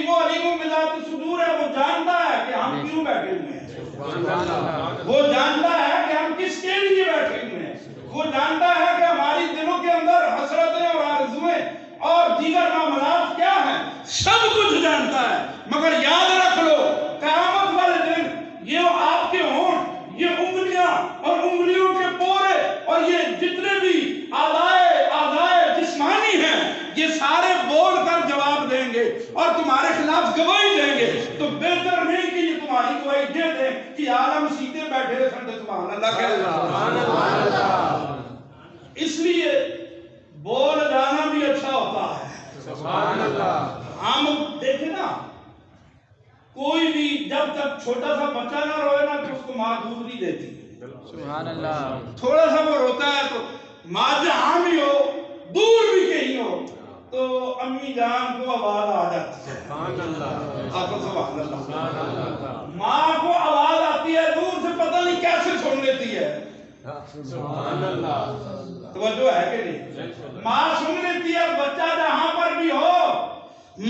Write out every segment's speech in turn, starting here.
وہ علیم بذات الصدور ہے، وہ جانتا ہے کہ ہم کیوں بیٹھے ہوئے ہیں، وہ جانتا ہے کہ ہم کس کے لیے بیٹھے ہوئے ہیں، وہ جانتا ہے کہ ہماری دلوں کے اندر حسرتیں اور آرزویں اور دیگر معاملات کیا ہیں، سب کچھ جانتا ہے۔ مگر یاد رکھ لو قیامت والے دن یہ آپ کے ہونٹ، یہ انگلیاں اور انگلیوں کے پورے اور یہ جتنے بھی اعضائے جسمانی ہیں، یہ سارے بول کر جواب دیں گے اور تمہارے خلاف گواہی دیں گے۔ تو بہتر نہیں کہ یہ تمہاری گواہی دے دیں کہ عالم سیدھے بیٹھے سنتے سبحان اللہ کہہ رہے۔ اس لیے بول جانا بھی اچھا ہوتا ہے۔ سبحان اللہ۔ ہم دیکھیں نا، کوئی بھی جب تک چھوٹا سا بچہ نہ روئے نا تو اس کو ماں دودھ نہیں دیتی۔ سبحان اللہ۔ تھوڑا سا وہ روتا ہے تو ماں جہاں بھی ہو، دور بھی کہیں ہو، تو امی جان کو آواز آ جاتی ہے۔ سبحان اللہ۔ آپ کو سبحان اللہ۔ ماں کو آواز آتی ہے دور سے، پتہ نہیں کیسے سن لیتی ہے۔ سبحان اللہ۔ توجہ ہے کہ نہیں؟ ماں سن لیتی ہے، بچہ جہاں پر بھی ہو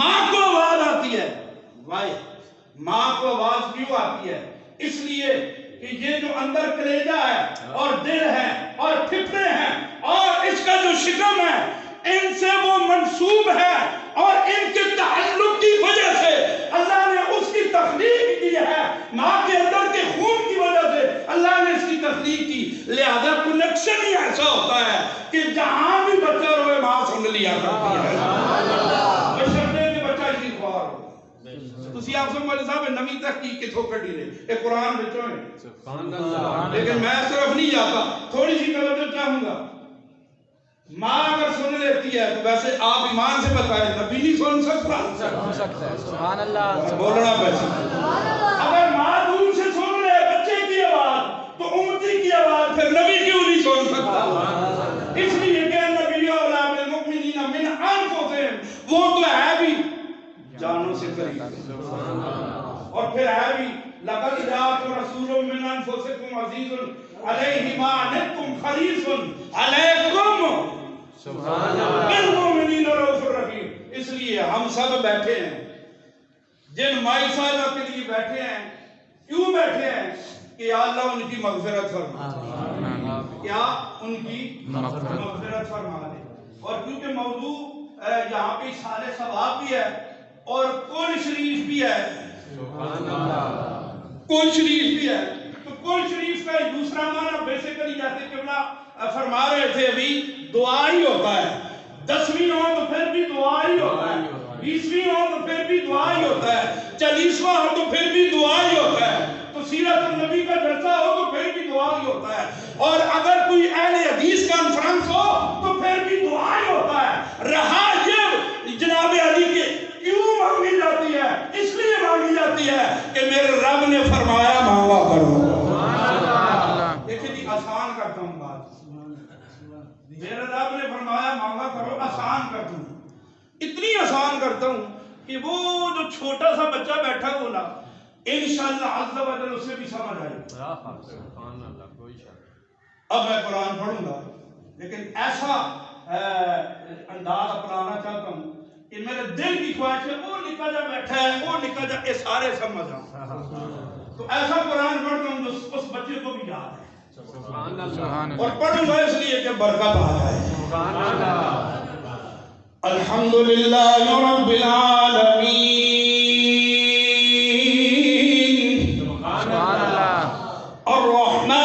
ماں کو آواز آتی ہے۔ وائی ماں کو آواز کیوں آتی ہے؟ اس لیے کہ یہ جو اندر کلیجہ ہے اور دل ہے اور پھپھڑے ہیں اور اس کا جو شکم ہے، ان سے وہ منسوب ہے اور ان کے تعلق کی وجہ سے اللہ نے اس کی تخلیق کی ہے۔ ماں کے اندر کے خون کی وجہ سے اللہ نے اس کی تخلیق کی، لہذا کنیکشن ہی ایسا ہوتا ہے کہ جہاں بھی بچہ روئے ماں سن لیا کرتی ہے۔ بشرطے کہ بچہ اسی خوار ہو۔ تسی آپ سب مولوی صاحب نویں تحقیق کے تھوکر ڈیلے ایک قرآن بچوں ہے، لیکن میں صرف نہیں جاتا، تھوڑی سی توجہ چاہوں گا۔ ماں اگر سن لیتی ہے تو ویسے آپ ایمان سے بتائیں نبی نہیں سن سکتا؟ سن سکتا ہے۔ سبحان اللہ۔ بولنا پیسے اگر ماں دور سے سن لے بچے کی آواز تو امتی کی آواز پھر نبی کیوں نہیں سن سکتا؟ اس لیے کہ نبی اولا بالمؤمنین من انفسہم، وہ تو ہے بھی جانوں سے قریب اور پھر ہے بھی لقد جاءکم رسول من انفسکم عزیز علیہ ما عنتم حریص علیکم بالمؤمنین رؤوف رحیم۔ اس لیے ہم سب بیٹھے ہیں، جن مائی صاحبہ کے لیے بیٹھے ہیں، کیوں بیٹھے ہیں؟ کہ اللہ ان کی مغفرت فرما دے، کیا ان کی مغفرت فرما دے۔ اور کیونکہ موضوع یہاں پہ سارے ثواب بھی ہے اور کل شریف بھی ہے، کل شریف بھی ہے، تو کل شریف کا دوسرا معنی بیسیکلی جیسے قبلہ فرما رہے تھے ابھی دعا ہی ہوتا ہے۔ 10ویں ہو تو پھر بھی دعا ہی ہوتا ہے، 20ویں ہو تو پھر بھی دعا ہی ہوتا ہے، 40واں ہو تو پھر بھی دعا ہی ہوتا ہے، تو سیرت النبی کا جلسہ ہو تو پھر بھی دعا ہی ہوتا ہے، اور اگر کوئی اہل حدیث کانفرنس ہو تو پھر بھی دعا ہی ہوتا ہے۔ رہا یہ جناب علی کے کیوں مانگی جاتی ہے؟ اس لیے مانگی جاتی ہے کہ میرے رب نے فرمایا مانگا کرو۔ دیکھیں جی آسان کرتا ہوں بات، میرے رب نے فرمایا مانگا کرو، آسان کرتا ہوں، اتنی آسان کرتا ہوں کہ وہ جو چھوٹا سا بچہ بیٹھا ہو نا انشاءاللہ عز و جل اسے بھی سمجھ آئے۔ اب میں قرآن پڑھوں گا لیکن ایسا انداز اپنانا چاہتا ہوں کہ میرے دل کی خواہش ہے وہ نکا جا بیٹھا ہے، وہ نکا جا، یہ سارے سمجھ آؤں، تو ایسا قرآن پڑھتا ہوں جو اس بچے کو بھی یاد ہے، اور پڑھوں گا اس لیے کہ برکت آ جائے۔ الحمدللہ رب العالمین، الرحمن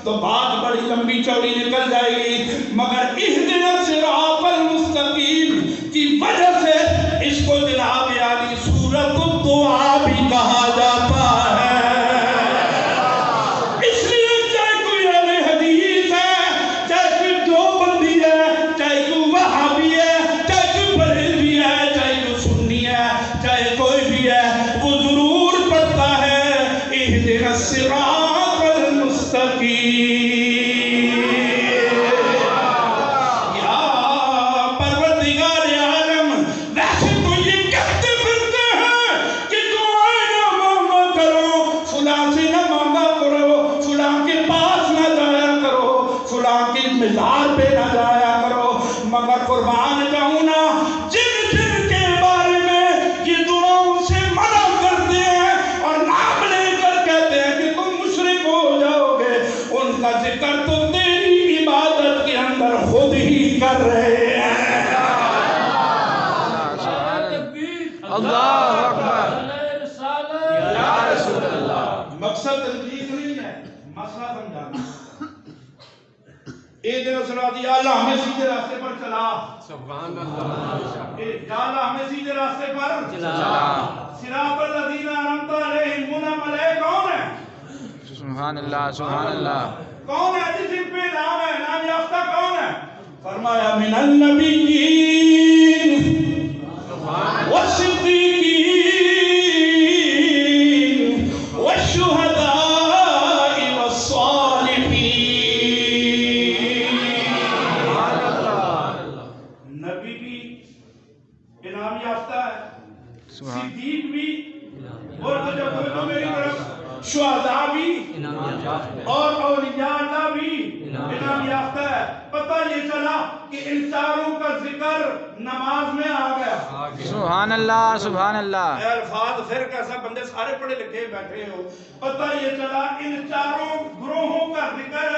تو بات بڑی لمبی چوڑی نکل جائے گی، مگر اہدنا الصراط المستقیم کی وجہ سے اس کو جناب عالی سورۃ الدعا بھی کہا جاتا ہے۔ اس لیے چاہے کوئی اہل حدیث ہے، چاہے کوئی دیوبندی ہے، چاہے کوئی وہابی ہے، چاہے کوئی بریلوی ہے، چاہے کوئی سنی ہے، چاہے کوئی بھی ہے، وہ ضرور پڑھتا ہے اہدنا الصراط المستقیم۔ مزار پہ نہ جایا کرو، مگر قربان جاؤں نا، جن جن کے بارے میں یہ دعاؤں سے منع کرتے ہیں اور نام لے کر کہتے ہیں کہ تم مشرک ہو جاؤ گے، ان کا ذکر تو تیری عبادت کے اندر خود ہی کر رہے ہیں۔ اللہ اکبر، یا رسول اللہ۔ مقصد تنقید نہیں ہے، مسئلہ سمجھانا۔ اے دن صراط، یا اللہ ہمیں سیدھے راستے پر چلا، سبحان اللہ، یا اللہ ہمیں سیدھے راستے پر چلا، صراط الذین انعمت علیہم، منعم علیہ کون ہے؟ سبحان اللہ، سبحان اللہ۔ کون ہے جس ان پہ نام ہے، نام یافتہ کون ہے؟ فرمایا من النبیین والصدیقین والشہداء صدیق بھی، اور تو میری طرف شہداء بھی اور اولیاء اللہ بھی انعام یافتہ ہے۔ پتہ یہ چلا کہ ان چاروں کا ذکر نماز میں آ گیا۔ سبحان اللہ، سبحان اللہ۔ اے الفاظ پھر کیسا، بندے سارے پڑھے لکھے بیٹھے ہو، پتہ یہ چلا ان چاروں گروہوں کا ذکر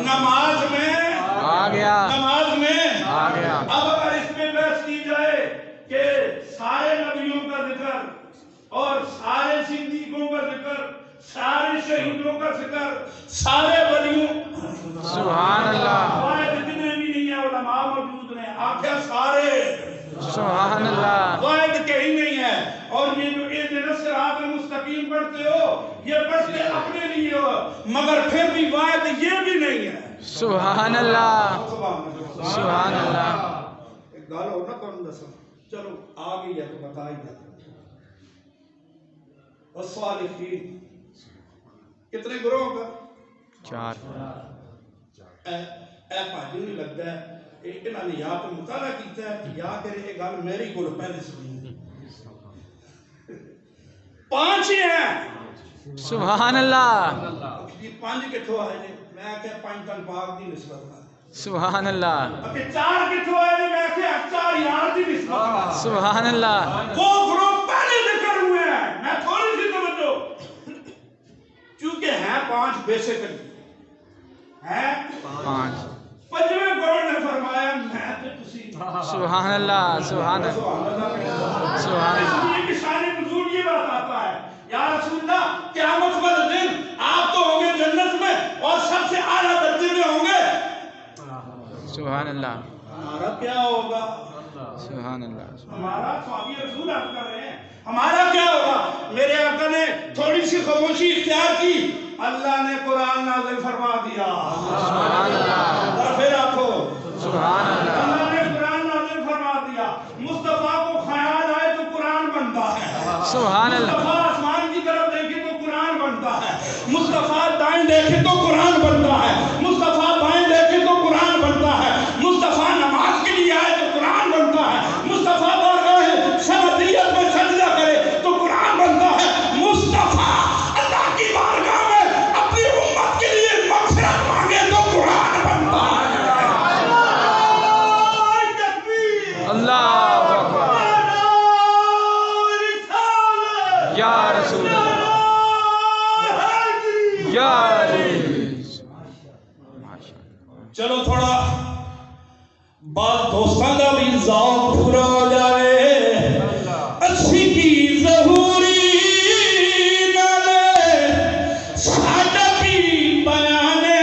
نماز میں آ گیا، نماز میں آ گیا۔ اب اگر اس پہ بحث کی جائے کہ سارے نبیوں کا ذکر اور سارے صدیقوں کا ذکر، سارے شہیدوں کا ذکر، سارے ولیوں، سبحان اللہ، واحد کتنے بھی نہیں ہیں، علماء موجود ہیں، آخر سارے، سبحان اللہ، واحد کہیں نہیں ہے۔ اور یہ جو اہدنا الصراط المستقیم پڑھتے ہو، یہ پڑھتے اپنے لیے ہو، مگر پھر بھی واحد یہ بھی نہیں ہے۔ سبحان اللہ، سبحان اللہ۔ ایک گال ہو نا کون دسا، چلو آگئی ہے تو بتا ہی جاتا۔ والصالحین کتنے گروہوں کا؟ چار۔ اے پاجی نہیں لگتا ہے انہوں نے یا تو مطالعہ کیتا ہے یا کہ یہ گل میری کو پہلے سنی، پانچ ہی ہیں۔ سبحان اللہ، جی پانچ کتھوں آئے جی، میں کہ پانچ تن پاک دی نسبت ہے، سبحان اللہ۔ کہ چار کتھوں آئے جی، میں کہ چار یار دی نسبت ہے، سبحان اللہ۔ وہ گروہ پہلے ذکر ہوئے ہیں، میں تھوڑی سی توجہ، چونکہ ہیں پانچ بیسیکلی ہیں پانچ، پنجویں گروہ نے فرمایا میں تو تسی، سبحان اللہ، سبحان اللہ، سبحان اللہ۔ اس لیے کہ شان نزول یہ بات آتا ہے، یا رسول اللہ قیامت والے دن آپ تو ہوں گے جنت میں اور سب سے اعلیٰ درجے میں ہوں گے، سبحان اللہ، ہمارا کیا ہوگا؟ سبحان اللہ۔ ہمارا صحابی رسول آپ کر رہے ہیں، ہمارا کیا ہوگا؟ میرے آقا نے تھوڑی سی خاموشی اختیار کی، اللہ نے قرآن نازل فرما دیا، سبحان اللہ، اور پھر آنکھو سبحان اللہ، اللہ نے قرآن نازل فرما دیا۔ مصطفیٰ کو خیال آئے تو قرآن بنتا ہے، سبحان اللہ، مصطفیٰ آسمان کی طرف دیکھے تو قرآن بنتا ہے، مصطفیٰ دائیں دیکھے تو قرآن بنتا ہے، مصطفیٰ بائیں دیکھے تو قرآن بنتا ہے، مصطفیٰ نماز کے لیے آئے تو قرآن بنتا ہے، مصطفیٰ بارگاہ سمدیت میں سجدہ کرے تو قرآن بنتا ہے، مصطفیٰ اللہ کی بارگاہ میں اپنی امت کے لیے مغفرت مانگے تو قرآن بنتا ہے۔ اللہ اکبر، یا رسول اللہ، یا چلو تھوڑا بات دوستان کا بھی ذوق پورا ہو جائے، اچھی کی ظہوری نالے ساڈا بھی بیانے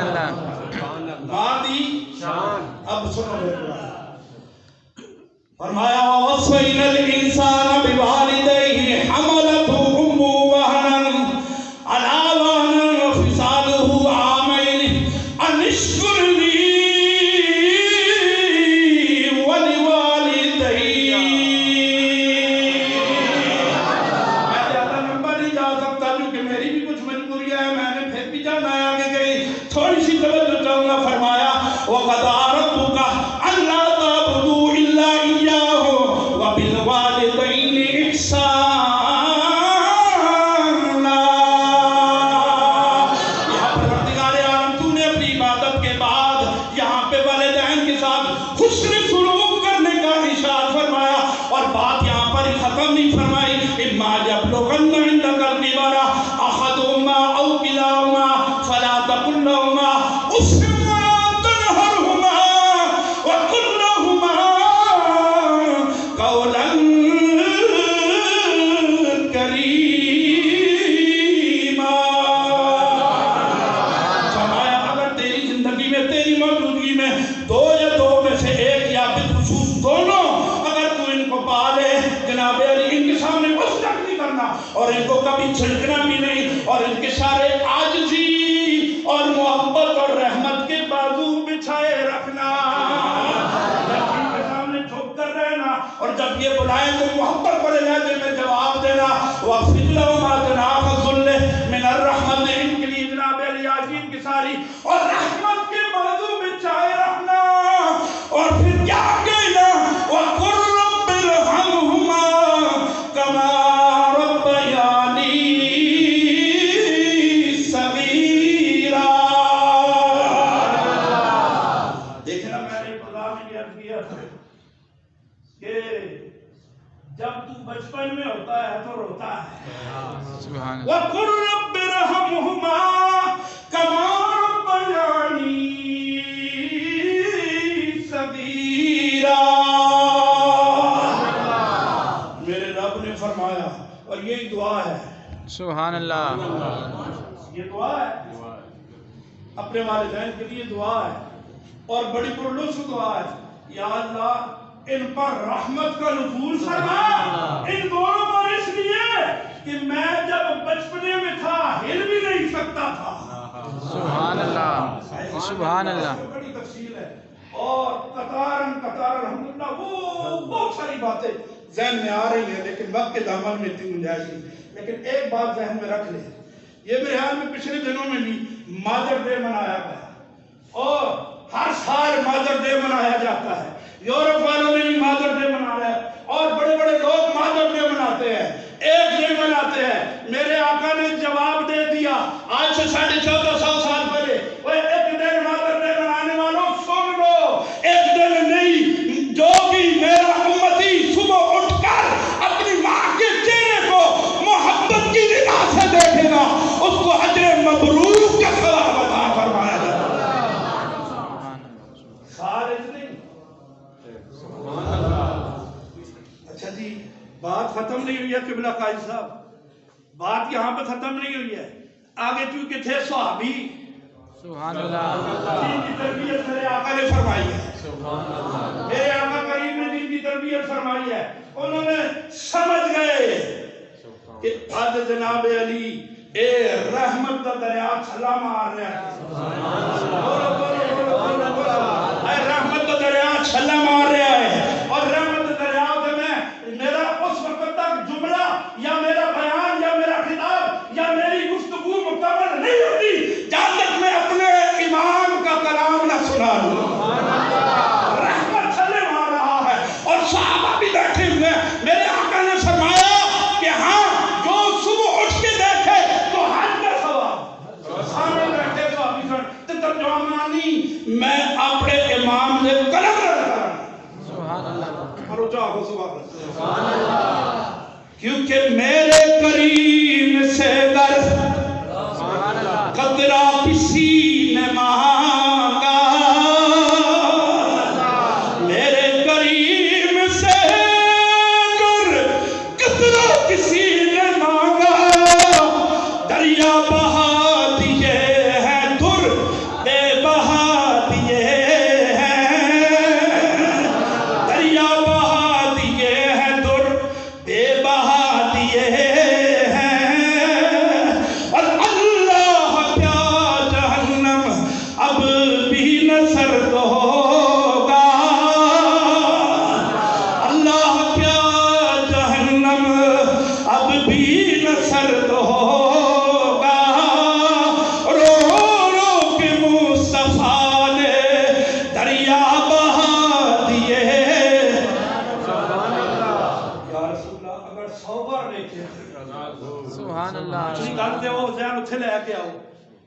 اللہ ماں دی شان. اب سنو میرے قرآن. فرمایا وَوَصَّيْنَا الْإِنسَانَ بِوَالِدَيْهِ حَمَلَتْهُ أُمُّهُ وَهْنًا عَلَى وَهْنٍ وَفِصَالُهُ عَامَيْنِ أَنِ اشْكُرْ لِي وَلِوَالِدَيْكَ. میں زیادہ لمبا نہیں جا سکتا کیونکہ میری بھی کچھ مجبوریاں ہیں. میں نے پھر بھی جانا ہے آگے گئی. تھوڑی سی توجہ چاہوں گا. فرمایا وَقَضَىٰ رَبُّكَ أَلَّا تَعْبُدُوا إِلَّا إِيَّاهُ وَبِالْوَالِدَيْنِ إِحْسَانًا. یہاں پروردگار عالم تو نے اپنی عبادت کے بعد یہاں پہ والدین کے ساتھ حسن سلوک کرنے کا ارشاد فرمایا. اور بات یہاں پر ہی ختم نہیں فرمائی. اِمَّا يَبْلُغَنَّ عِندَكَ الْكِبَرَ أَحَدُهُمَا أَوْ كِلَاهُمَا فَلَا تَقُل لَّهُمَا أُفٍّ وَلَا تَنْهَرْهُمَا وَقُل لَّهُمَا قَوْلًا كَرِيمًا. فرمایا اگر تیری زندگی میں تیری موجودگی میں دو یا دو میں سے ایک یا بالخصوص دونوں اگر تو ان کو پالے جناب علی ان کے سامنے مسجد نہیں کرنا اور ان کو کبھی چھڑکنا بھی نہیں اور ان کے سارے عاجزی اور محبت اور رحمت کے بازو بچھائے رکھنا. جب ان کے سامنے جھک کر رہنا اور جب یہ بلائیں تو محبت بڑے لہجے میں جواب دینا. وَاخْفِضْ لَهُمَا جَنَاحَ الذُّلِّ مِنَ الرَّحْمَةِ. ان کے لیے جناب علی عاجزی کی ساری اور رحمت کے بازو بچھائے رکھنا. اور پھر کیا کہنا وَقُلْ رَبِّ ارْحَمْهُمَا كَمَا رَبَّيَانِي صَغِيرًا. دیکھنا میں نے خدا میں یہ عرض کیا تھا کہ جب تو بچپن میں ہوتا ہے تو روتا ہے. سبحان اللہ وَقُلْ رَبِّ ارْحَمْهُمَا كَمَا رَبَّيَانِي صَغِيرًا. میرے رب نے فرمایا اور یہی دعا ہے. سبحان اللہ یہ دعا ہے اپنے والدین کے لیے دعا ہے اور بڑی پرلطف دعا ہے. یا اللہ ان پر رحمت کا نزول فرما. ان دونوں پر اس لیے کہ میں جب بچپنے میں تھا ہل بھی نہیں سکتا تھا. سبحان اللہ سبحان اللہ. بڑی تفصیل ہے اور قطار الحمدللہ وہ بہت ساری باتیں ذہن میں آ رہی ہیں لیکن وقت کے دامن میں اتنی گنجائش نہیں. لیکن ایک بات ذہن میں رکھ لیں. یہ میرے خیال میں پچھلے دنوں میں بھی مادر ڈے منایا گیا اور ہر سال مادر ڈے منایا جاتا ہے. یورپ والوں نے بھی مادر ڈے منایا ہے اور بڑے بڑے لوگ مادر ڈے مناتے ہیں. ایک ڈے مناتے ہیں. میرے آقا نے جواب دے دیا آج سے 1450 سال پہلے. وہ ایک دن مادر ڈے منانے والوں سن لو. ایک دن نہیں جو بھی میرا امتی صبح اٹھ کر اپنی ماں کے چہرے کو محبت کی نگاہ سے دیکھے گا اس کو اجر مبرور کا ثواب عطا فرمایا جائے گا. سارے نہیں. اچھا جی بات ختم نہیں ہوئی ہے قبلہ قائد صاحب. بات یہاں پہ ختم نہیں ہوئی ہے. آگے چونکہ تھے صحابی سبحان اللہ دین کی تربیت میرے آقا نے فرمائی ہے. میرے آقا کریم نے دین کی تربیت فرمائی ہے. انہوں نے سمجھ گئے کہ آج جناب علی اے رحمت دا دریا چھلا مار رہا ہے. اے رحمت دا دریا چھلا مار رہا ہے اور رحمت دا دریا میں میرا اس وقت تک جملہ یا میرا بیان یا میرا خطاب یا میری گفتگو مکمل نہیں ہوتی جب تک میں اپنے امام کا کلام نہ سنا لوں. رحمت چھلے مار رہا ہے اور صحابہ بھی بیٹھے ہوئے. میرے آقا نے فرمایا کہ ہاں جو صبح اٹھ کے دیکھے تو حج کا ثواب. سامنے بیٹھے تو ابھی ترجمانی میں اپنے امام نے قلم رکھا. سبحان اللہ سبحان اللہ. کیونکہ میرے کریم سے گر قطرہ کسی نے مانگا. میرے کریم سے گر قطرہ کسی نے مانگا. دریا بہا دیے ہیں در بے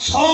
100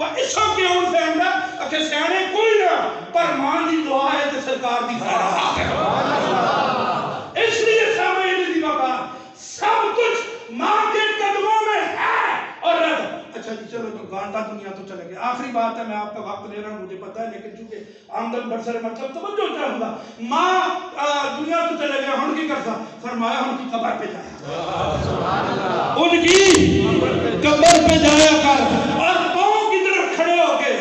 وہ اس وقت کیا ان سے اندر کہ سیانے کوئی نہ پر ماں دی دعا ہے تو سرکار دی خیرات ہے. اس لیے سامعین دی وقار سب کچھ ماں کے قدموں میں ہے اور رد. اچھا جی چلو تو گانٹا دنیا تو چلے گئے. آخری بات ہے, میں آپ کا وقت لے رہا ہوں مجھے پتا ہے, لیکن چونکہ آمدن برسر مطلب توجہ چاہوں گا. ماں دنیا تو چلے گئے, ہن کی کرتا فرمایا ان کی قبر پہ جایا, ان کی قبر پہ جایا کر اور پاؤں کی طرف کھڑے ہو کے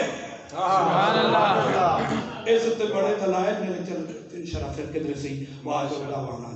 اس سے بڑے دلائل میرے چل انشاءاللہ پھر کدھر سے واہ جو بڑا وانا.